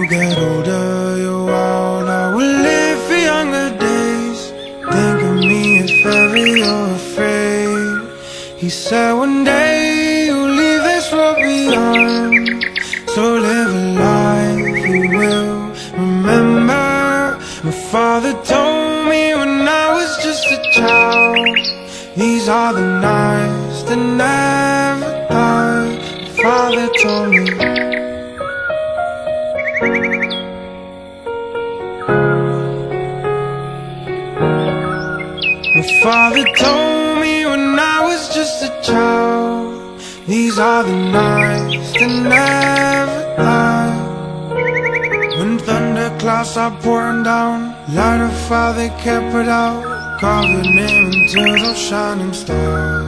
get older, your world I will live for younger days. Think of me if ever you're afraid. He said one day you'll leave this world behind, so live a life you will remember. My father told me when I was just a child, these are the nights that never die. My father told me. My father told me when I was just a child, these are the nights that never die. When thunderclouds are pouring down, light a fire they can't put out, carve your name into those shining stars.